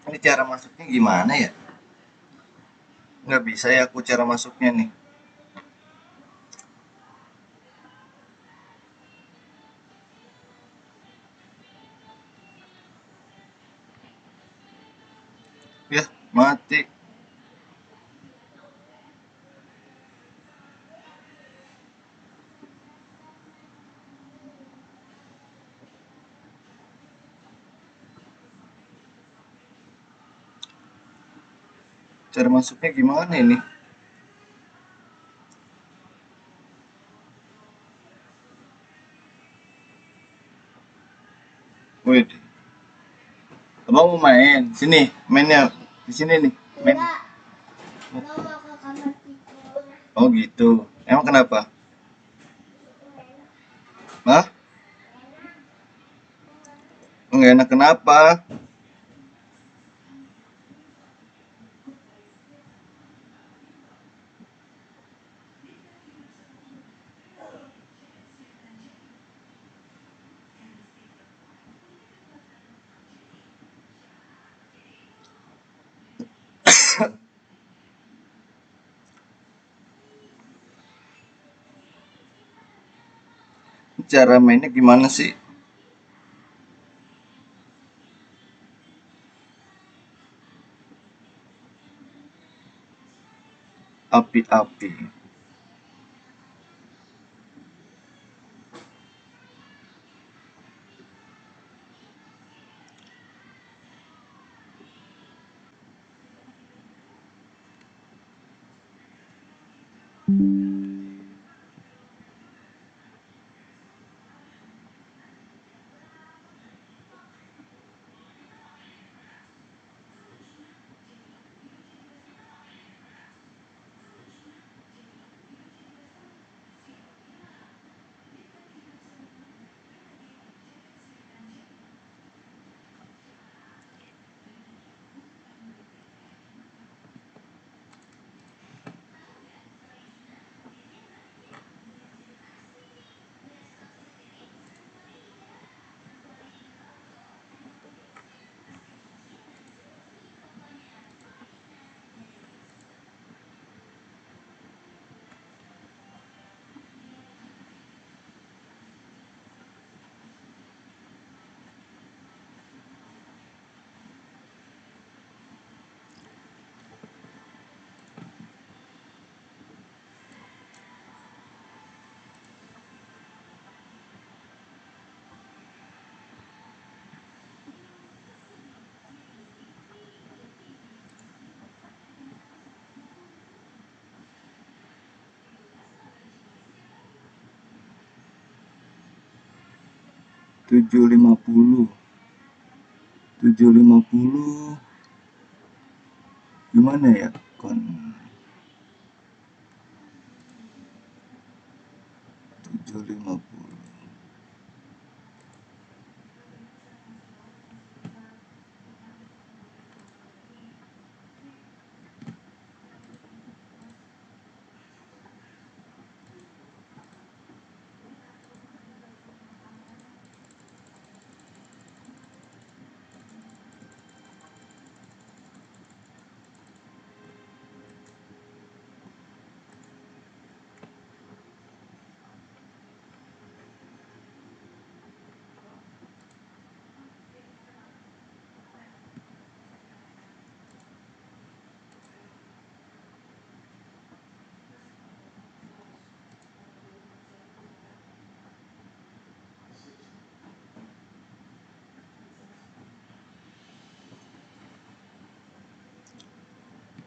Ini cara masuknya gimana ya? Nggak bisa ya aku cara masuknya nih. Ya, mati. Cara masuknya gimana ini? Wih, abang mau main? Sini, mainnya di sini nih. Main. Enggak, mau ke kamar tidur. Oh gitu. Emang kenapa? Hah? Nggak enak kenapa? Cara mainnya gimana sih? Api-api. Tujuh lima puluh. 750 gimana ya kon 750.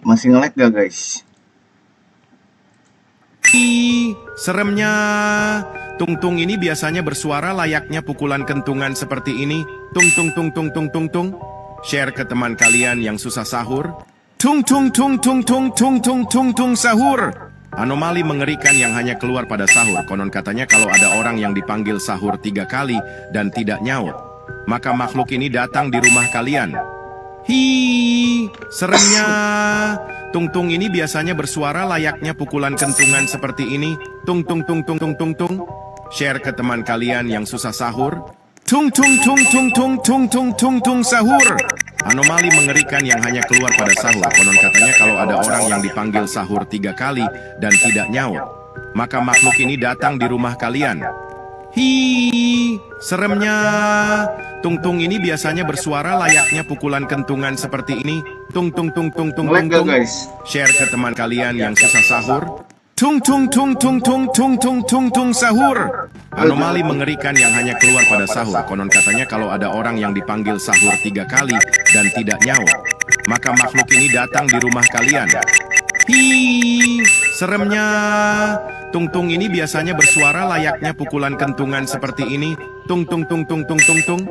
Masih nge-lag gak guys? Seremnya. Tung-tung ini biasanya bersuara layaknya pukulan kentungan seperti ini. Tung tung tung tung tung tung tung. Share ke teman kalian yang susah sahur. Tung tung tung tung tung tung tung tung tung sahur. Anomali mengerikan yang hanya keluar pada sahur. Konon katanya kalau ada orang yang dipanggil sahur 3 kali dan tidak nyaut, maka makhluk ini datang di rumah kalian. Seremnya. Tung-tung ini biasanya bersuara layaknya pukulan kentungan seperti ini. Tung tung tung tung tung tung tung. Share ke teman kalian yang susah sahur. Tung tung tung tung tung tung tung tung tung sahur. Anomali mengerikan yang hanya keluar pada sahur. Konon katanya kalau ada orang yang dipanggil sahur 3 kali dan tidak nyaut, maka makhluk ini datang di rumah kalian. Hi, seremnya. Tung-tung ini biasanya bersuara layaknya pukulan kentungan seperti ini. Tung tung tung tung tung tung Ngelag gak tung. guys? Share ke teman kalian yang susah sahur. Tung tung tung tung tung tung tung tung tung sahur. Anomali mengerikan yang hanya keluar pada sahur. Konon katanya kalau ada orang yang dipanggil sahur 3 kali dan tidak nyaut, maka makhluk ini datang di rumah kalian. Hi, seremnya. Tung-tung ini biasanya bersuara layaknya pukulan kentungan seperti ini. Tung tung tung tung tung tung tung.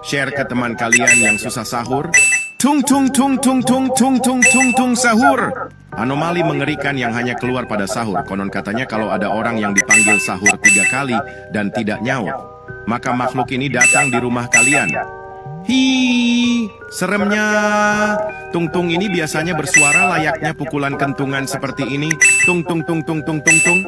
Share ke teman kalian yang susah sahur. Tung tung tung tung tung tung tung tung tung sahur. Anomali mengerikan yang hanya keluar pada sahur. Konon katanya kalau ada orang yang dipanggil sahur 3 kali dan tidak nyaut, maka makhluk ini datang di rumah kalian. Hi, seremnya. Tung-tung ini biasanya bersuara layaknya pukulan kentungan seperti ini. Tung tung tung tung tung tung tung.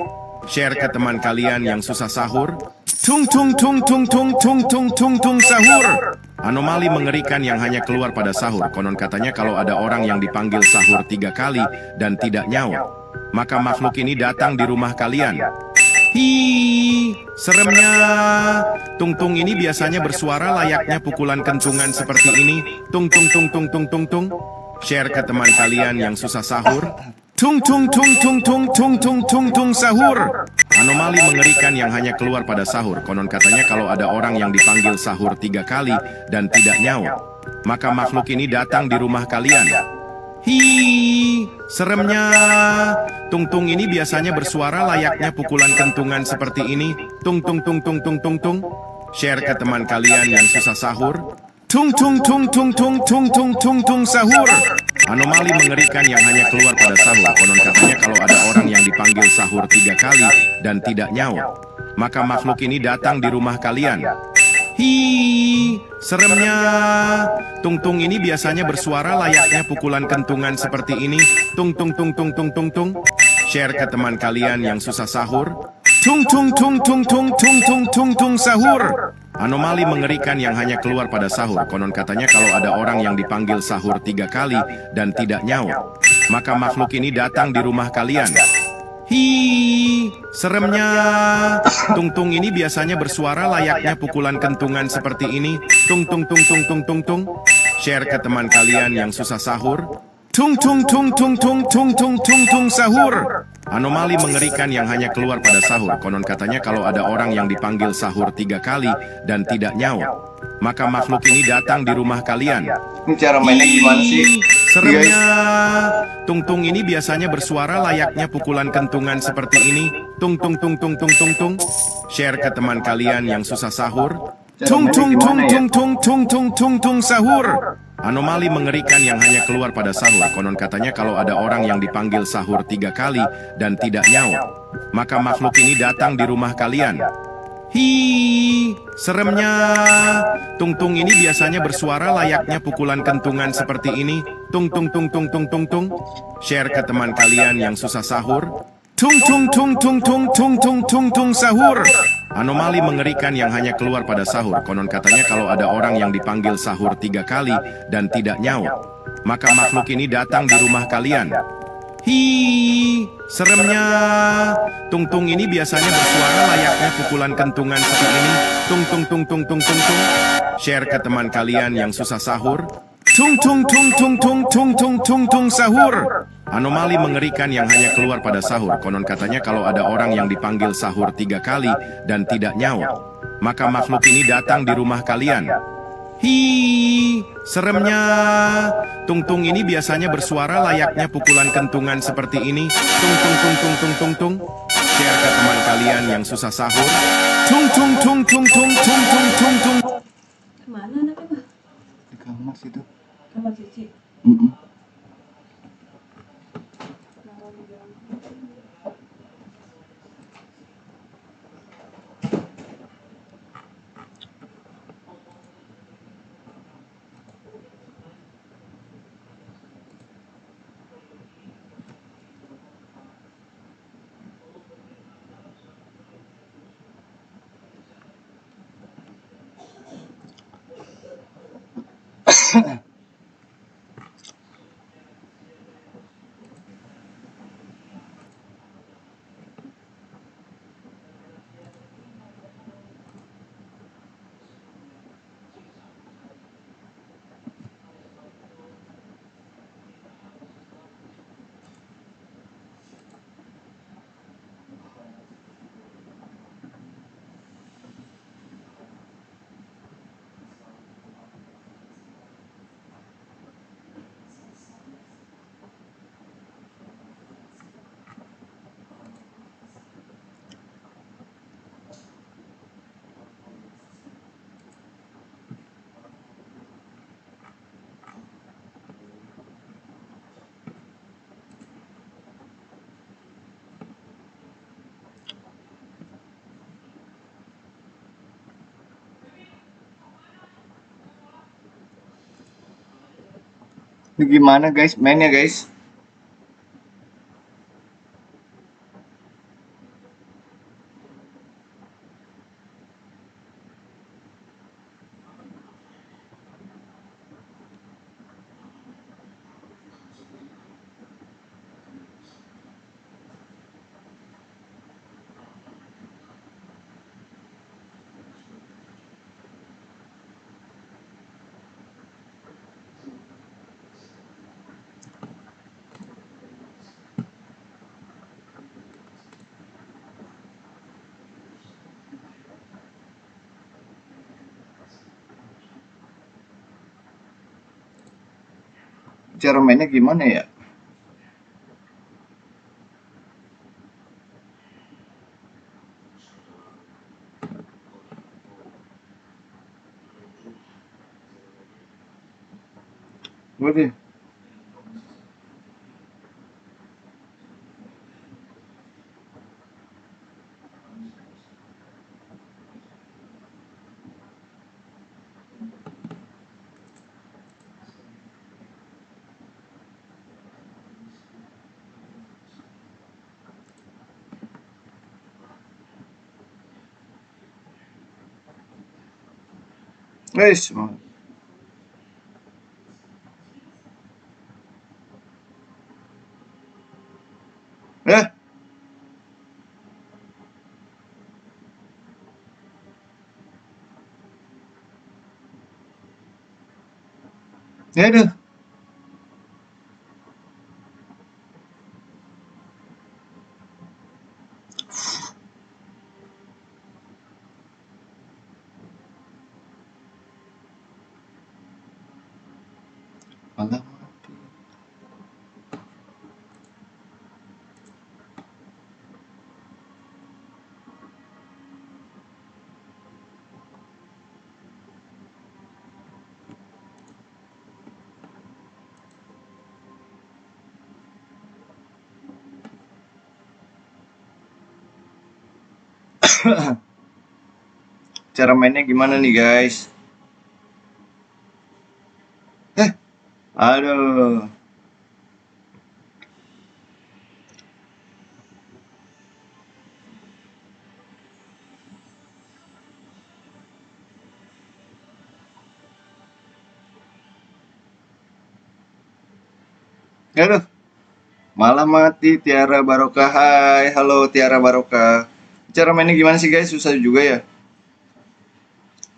Share ke teman kalian yang susah sahur. Tung tung tung tung tung tung tung tung tung sahur. Anomali mengerikan yang hanya keluar pada sahur. Konon katanya kalau ada orang yang dipanggil sahur 3 kali dan tidak nyaut, maka makhluk ini datang di rumah kalian. Hi, seremnya. Tung-tung ini biasanya bersuara layaknya pukulan kentungan seperti ini. Tung tung tung tung tung tung tung. Share ke teman kalian yang susah sahur. Tung tung tung tung tung tung tung tung tung sahur. Anomali mengerikan yang hanya keluar pada sahur. Konon katanya kalau ada orang yang dipanggil sahur 3 kali dan tidak nyaut, maka makhluk ini datang di rumah kalian. Hi, seremnya. Tung-tung ini biasanya bersuara layaknya pukulan kentungan seperti ini. Tung tung tung tung tung tung tung. Share ke teman kalian yang susah sahur. Tung tung tung tung tung tung tung tung tung sahur. Anomali mengerikan yang hanya keluar pada sahur. Konon katanya kalau ada orang yang dipanggil sahur 3 kali dan tidak nyaut, maka makhluk ini datang di rumah kalian. Hi, seremnya. Tung-tung ini biasanya bersuara layaknya pukulan kentungan seperti ini. Tung tung tung tung tung tung tung. Share ke teman kalian yang susah sahur. Tung tung tung tung tung tung tung tung tung sahur. Anomali mengerikan yang hanya keluar pada sahur. Konon katanya kalau ada orang yang dipanggil sahur 3 kali dan tidak nyaut, maka makhluk ini datang di rumah kalian. Hi, seremnya. Tung-tung ini biasanya bersuara layaknya pukulan kentungan seperti ini. Tung tung tung tung tung tung tung. Share ke teman kalian yang susah sahur. Tung tung tung tung tung tung tung tung tung sahur. Anomali mengerikan yang hanya keluar pada sahur. Konon katanya kalau ada orang yang dipanggil sahur 3 kali dan tidak nyaut, maka makhluk ini datang di rumah kalian. Ini cara mainnya gimana sih? Seremnya. Tung-tung ini biasanya bersuara layaknya pukulan kentungan seperti ini. Tung tung tung tung tung tung tung. Share ke teman kalian yang susah sahur. Tung tung tung tung tung tung tung tung tung sahur. Anomali mengerikan yang hanya keluar pada sahur. Konon katanya kalau ada orang yang dipanggil sahur 3 kali dan tidak nyaut, maka makhluk ini datang di rumah kalian. Hi, seremnya. Tung-tung ini biasanya bersuara layaknya pukulan kentungan seperti ini. Tung tung tung tung tung tung tung. Share ke teman kalian yang susah sahur. Tung tung tung tung tung tung tung tung tung sahur. Anomali mengerikan yang hanya keluar pada sahur. Konon katanya kalau ada orang yang dipanggil sahur 3 kali dan tidak nyaut, maka makhluk ini datang di rumah kalian. Hi, seremnya. Tung-tung ini biasanya bersuara layaknya pukulan kentungan seperti ini. Tung tung tung tung tung tung tung. Share ke teman kalian yang susah sahur. Tung tung tung tung tung tung tung tung tung sahur. Anomali mengerikan yang hanya keluar pada sahur. Konon katanya kalau ada orang yang dipanggil sahur 3 kali dan tidak nyaut, maka makhluk ini datang di rumah kalian. Hi, seremnya. Tung-tung ini biasanya bersuara layaknya pukulan kentungan seperti ini. Tung tung tung tung tung tung tung. Share ke teman kalian yang susah sahur. Tung tung tung tung tung tung tung tung tung. Kemana anaknya, Bah? Di kamar situ. Kamar Cici. Ini gimana guys mainnya guys? Cara mainnya gimana ya? Waduh. Guys, eh, ya deh. Malah mati. Cara mainnya gimana nih guys? Eh, aduh. Aduh, malah mati Tiara Barokah. Hai, halo Tiara Barokah. Cara mainnya gimana sih guys? Susah juga ya.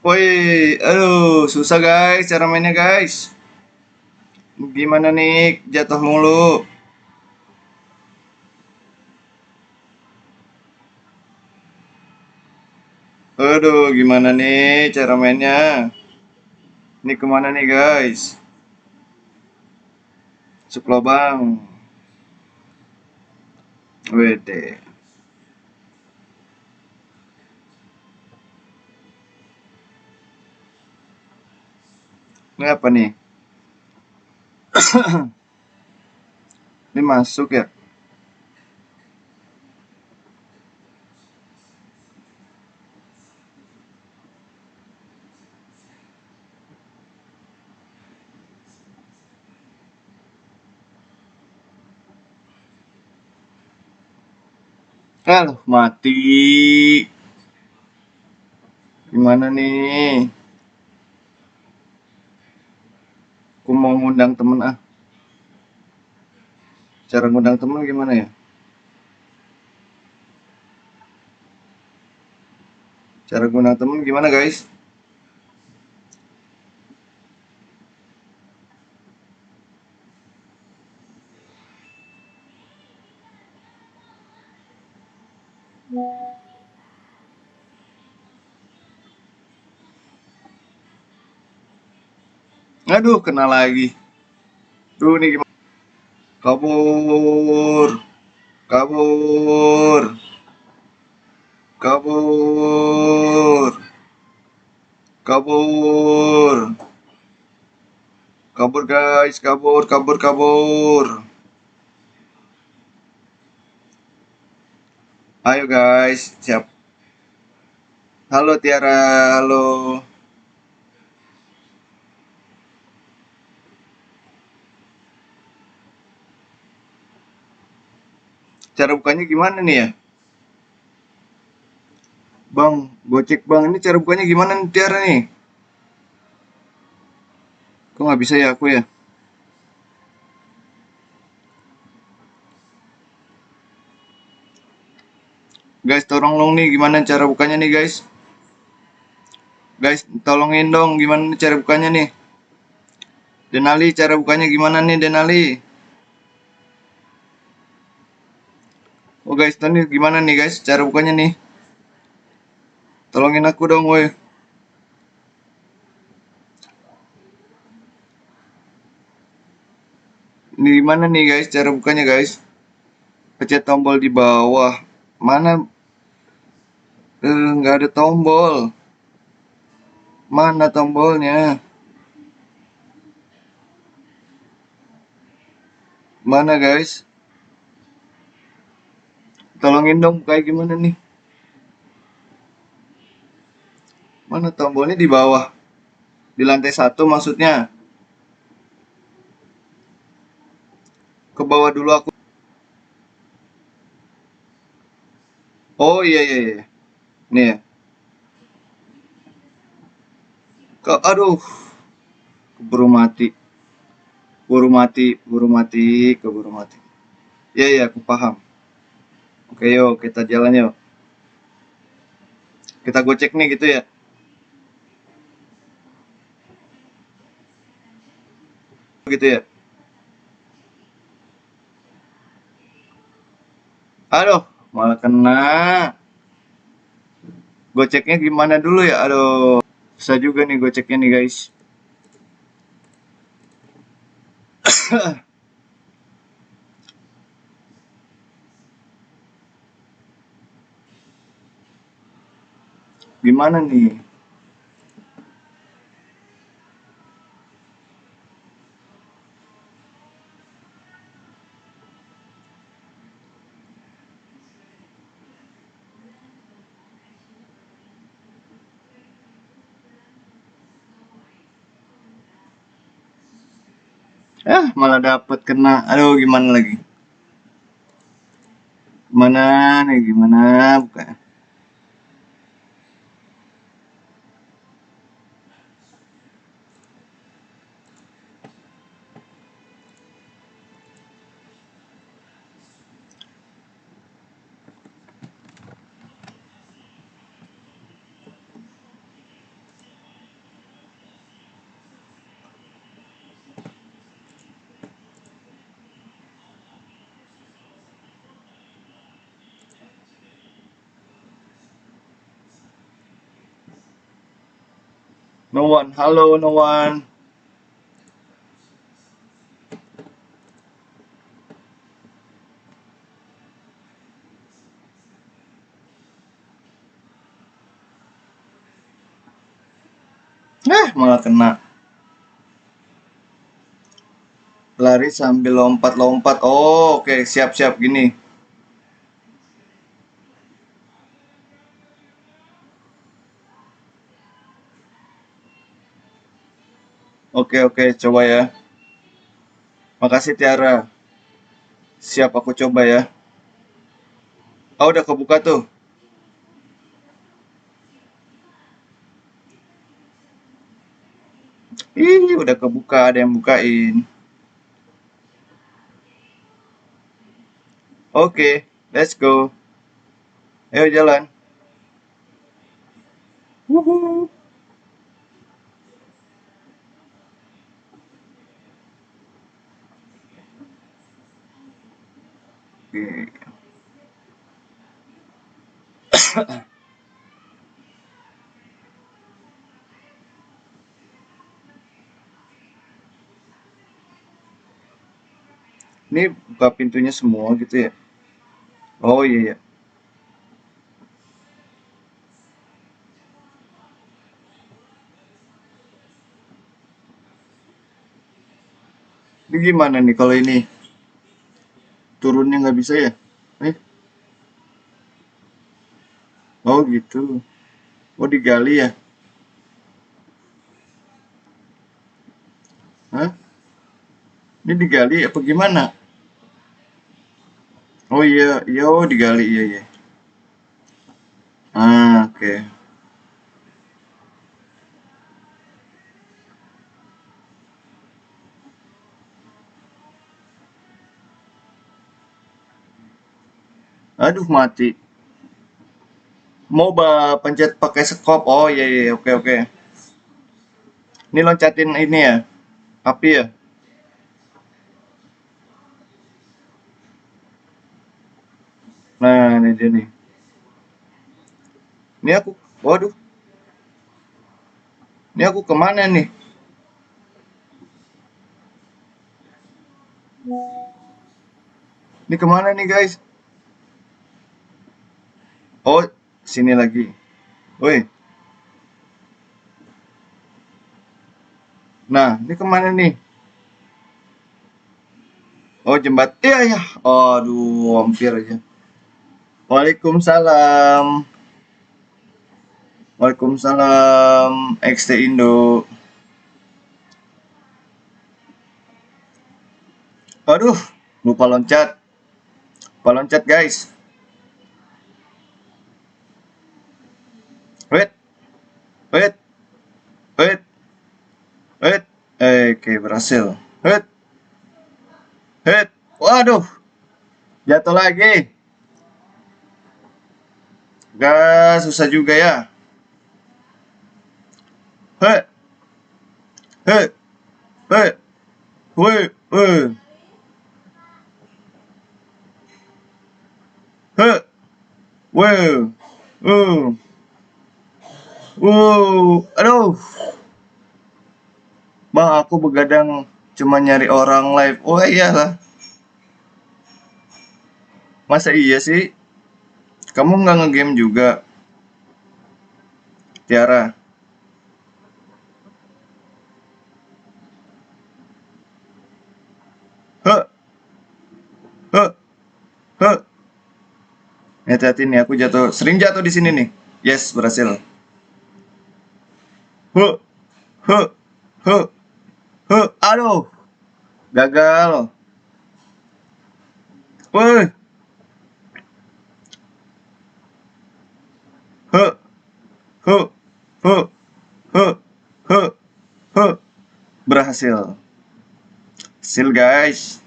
Woi, aduh, susah guys cara mainnya guys. Gimana nih? Jatuh mulu. Aduh, gimana nih cara mainnya? Ini kemana nih guys? Suplobang. Wede. Ini apa nih? Ini masuk ya? Aduh, mati. Gimana nih? Aku mau ngundang temen ah. Cara ngundang temen gimana ya? Cara ngundang temen gimana guys? Aduh, kena lagi. Duh, ini gimana? Kabur. Kabur. Kabur. Kabur. Kabur guys, kabur, kabur, kabur. Ayo guys, siap. Halo Tiara, halo. Cara bukanya gimana nih ya? Bang, Gojek bang, ini cara bukanya gimana nih Tiara nih? Kok nggak bisa ya aku ya? Guys, tolong dong nih gimana cara bukanya nih guys? Guys, tolongin dong gimana nih cara bukanya nih? Denali, cara bukanya gimana nih Denali? Oh guys, nih gimana nih guys cara bukanya nih? Tolongin aku dong woi. Ini gimana nih guys cara bukanya guys? Pencet tombol di bawah. Mana? Nggak ada tombol. Mana tombolnya? Mana guys? Tolongin dong kayak gimana nih? Mana tombolnya di bawah? Di lantai satu maksudnya. Ke bawah dulu aku. Oh iya iya iya. Nih ya. Aduh, keburu mati. Buru mati, buru mati, keburu mati. Iya iya, aku paham. Oke yuk, kita jalan yuk. Kita gocek nih gitu ya. Gitu ya. Aduh, malah kena. Goceknya gimana dulu ya? Aduh, susah juga nih goceknya nih guys. Gimana nih? Malah dapet kena. Aduh, gimana lagi? Gimana nih? Gimana? Bukan. No one. Halo, no one. Malah kena. Lari sambil lompat-lompat. Oh, oke, siap-siap gini. Oke, oke, coba ya. Makasih Tiara. Siap aku coba ya. Oh, udah kebuka tuh. Ih, udah kebuka, ada yang bukain. Oke, let's go. Ayo jalan. Wuhu. Oke. Ini buka pintunya semua gitu ya. Oh iya iya. Ini gimana nih kalau ini turunnya nggak bisa ya? Eh, oh gitu. Oh digali ya? Hah? Ini digali apa gimana? Oh iya, iya, oh digali, iya, iya. Ah, oke. Aduh, mati. Mau pencet pakai skop. Oh iya, iya, iya, oke, oke. Ini loncatin ini ya, api ya. Nah, ini dia nih. Ini aku, waduh, ini aku kemana nih? Ini kemana nih guys? Oh, sini lagi. Woi, nah, ini kemana nih? Oh, jembat. Iya, ya. Aduh, hampir aja. Waalaikumsalam. Waalaikumsalam. XT Indo. Aduh, lupa loncat. Lupa loncat guys. Wait, wait, wait, wait. Oke, berhasil. Wait, wait. Waduh, jatuh lagi. Gak susah juga ya. Hei, hei, hei, woi, woi, hei, woi, aduh, bang aku begadang cuma nyari orang live. Oh iyalah, masa iya sih? Kamu nggak ngegame juga, Tiara? Heh, heh, heh. Hati-hati nih, aku jatuh, sering jatuh di sini nih. Yes, berhasil. Heh, heh, heh, heh. Aduh, gagal. Woi, heh, heh, heh, heh, heh, heh. Berhasil. Hasil guys.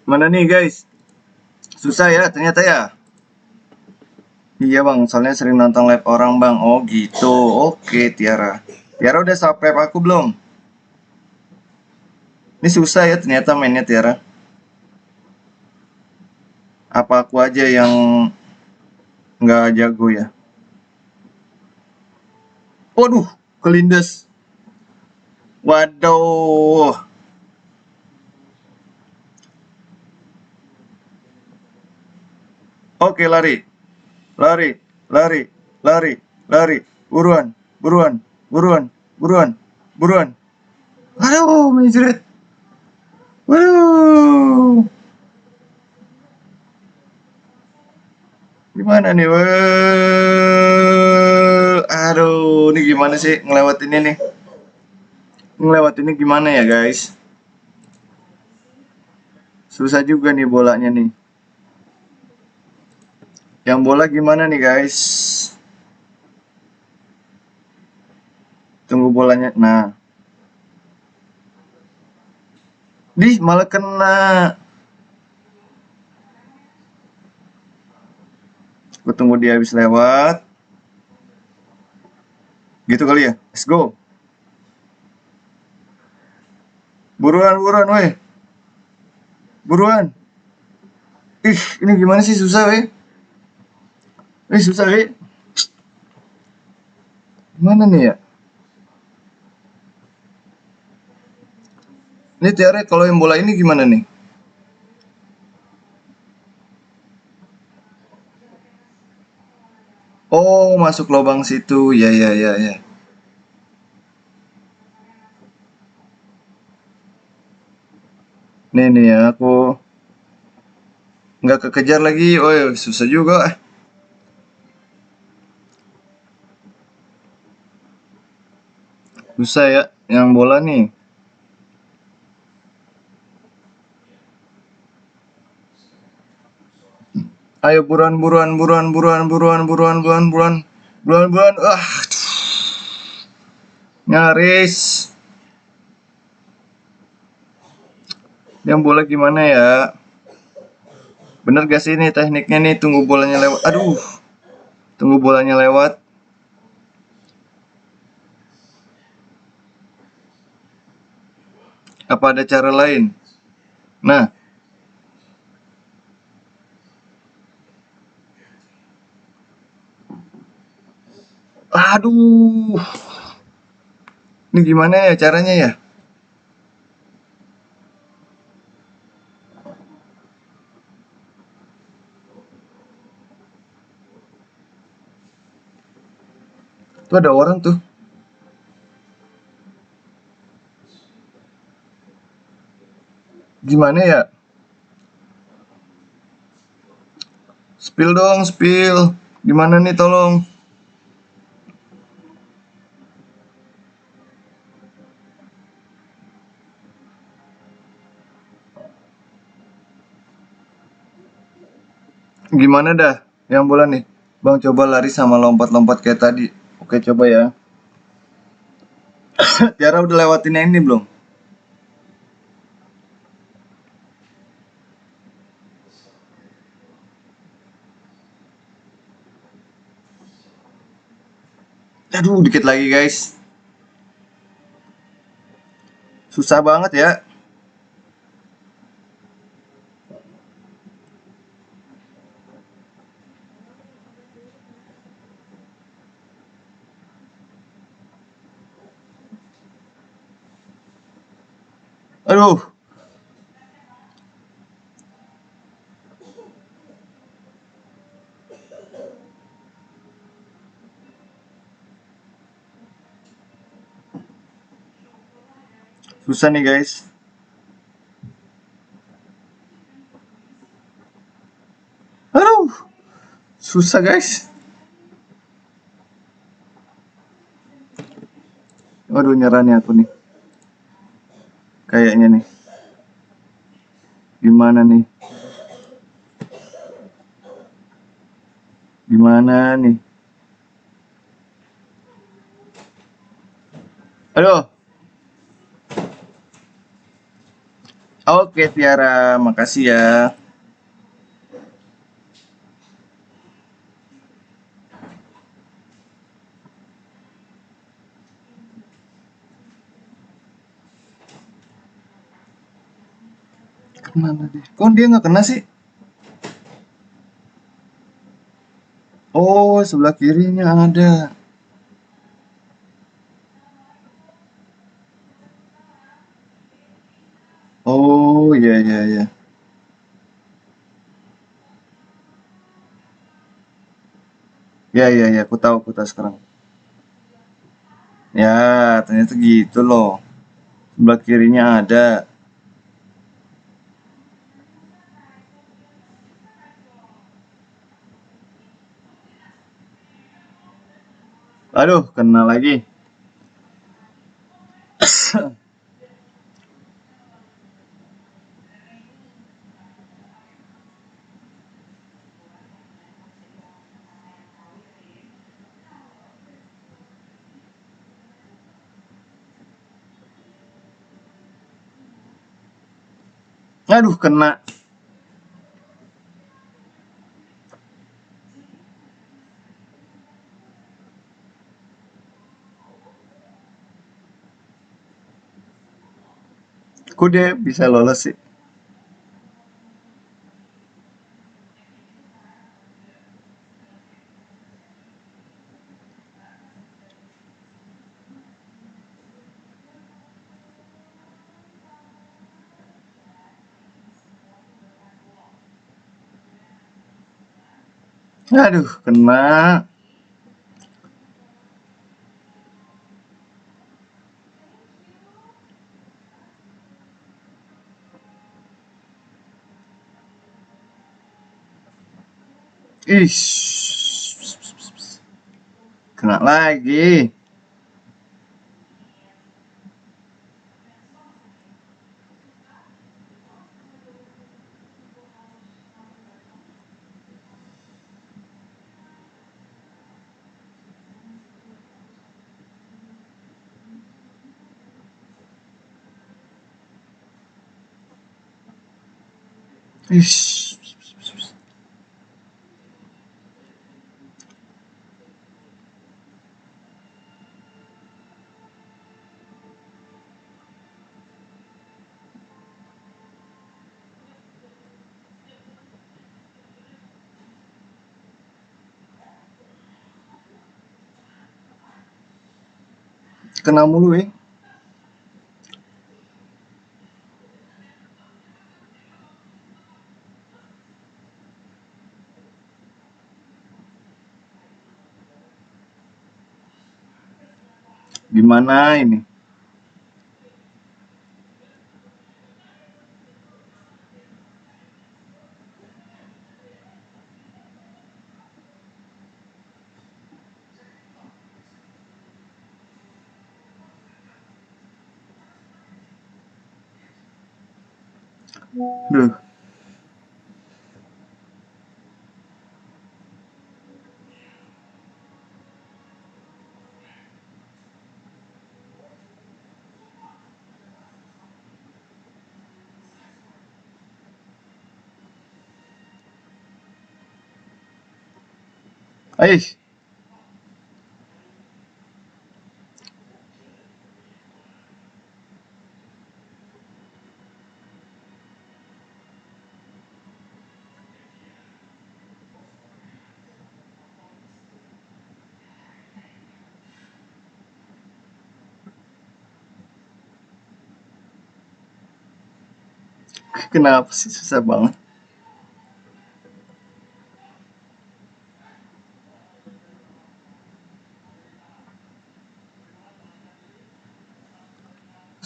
Mana nih guys? Susah ya ternyata ya. Iya bang, soalnya sering nonton live orang bang. Oh gitu. Oke Tiara. Tiara udah subscribe aku belum? Ini susah ya ternyata mainnya Tiara. Apa aku aja yang nggak jago ya? Waduh, kelindes. Waduh. Oke lari, lari, lari, lari, lari. Buruan, buruan, buruan, buruan, buruan. Aduh, menjerit. Waduh. Gimana nih? Wah, aduh, ini gimana sih ngelewatinnya nih? Ngelewatinnya gimana ya, guys? Susah juga nih bolanya nih. Yang bola gimana nih, guys? Tunggu bolanya. Nah, malah kena. Gue tunggu dia habis lewat. Gitu kali ya. Let's go. Buruan, buruan, weh. Buruan. Ih, ini gimana sih susah, weh? Susah, weh. Gimana nih ya? Ini Tiara kalau yang bola ini gimana nih? Oh, masuk lubang situ. Ya, ya, ya, ya. Nih ya, aku nggak kekejar lagi. Oh, ya, susah juga. Susah ya, yang bola nih. Ayo buruan buruan buruan buruan buruan buruan buruan buruan buruan buruan. Nyaris. Yang bola gimana ya? Bener gak sih ini tekniknya nih? Tunggu bolanya lewat. Aduh. Tunggu bolanya lewat. Apa ada cara lain? Nah. Aduh. Ini gimana ya caranya ya? Tuh ada orang tuh. Gimana ya? Spill dong, spill. Gimana nih tolong? Gimana dah? Yang bola nih. Bang coba lari sama lompat-lompat kayak tadi. Oke coba ya. Tiara udah lewatin yang ini belum? Aduh, dikit lagi guys. Susah banget ya. Aduh. Susah nih guys. Aduh. Susah guys. Waduh nyerah nih aku nih. Kayaknya nih. Gimana nih? Gimana nih? Aduh. Oke Tiara, makasih ya. Kemana dia? Kok dia nggak kena sih? Oh, sebelah kirinya ada. Oh, iya iya iya. Ya ya ya, aku tahu sekarang. Ya, ternyata gitu loh. Sebelah kirinya ada. Aduh, kena lagi. Aduh, kena. Kok dia bisa lolos sih? Aduh, kena. Ih, kena lagi. Ish. Kena mulu ya. Gimana ini? Duh. Aish. Kenapa sih susah banget?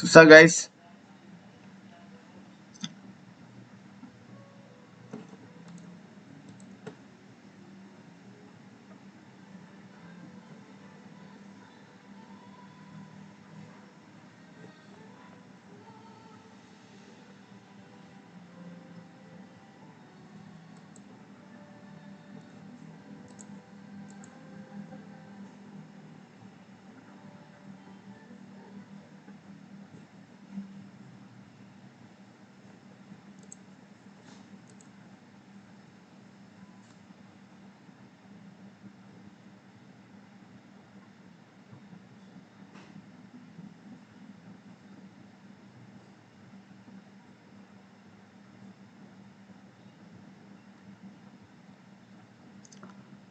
Susah guys.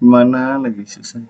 Gimana lagi susah?